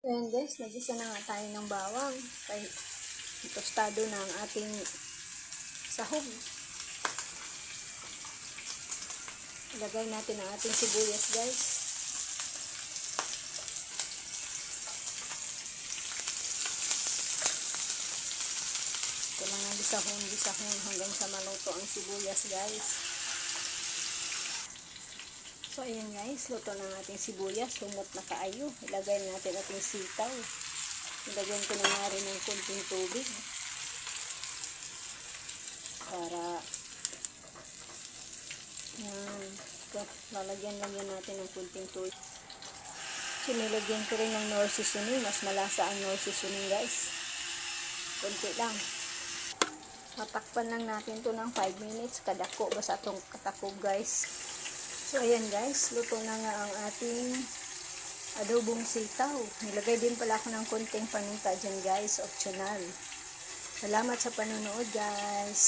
Ayan guys, nag-isa na nga tayo ng bawang. Kay tostado na ang ating sahog. Ilagay natin ang ating sibuyas guys. Ito lang ang bisahon hanggang sa maluto ang sibuyas guys. So ayan guys, luto na ang ating sibuyas. Humot na kaayo. Ilagay natin ating sitaw. Ilagyan ko na nga rin ng kunting tubig. Para lalagyan natin ng kunting tubig. Sinilagyan ko rin ng Knorr seasoning. Mas malasa ang Knorr seasoning guys. Kunti lang. Matakpan lang natin to ng 5 minutes. Kadako basta itong katakog guys. So ayan guys, luto na nga ang ating adobong sitaw. Nilagay din pala ako ng konting paminta dyan guys, optional. Salamat sa panonood guys.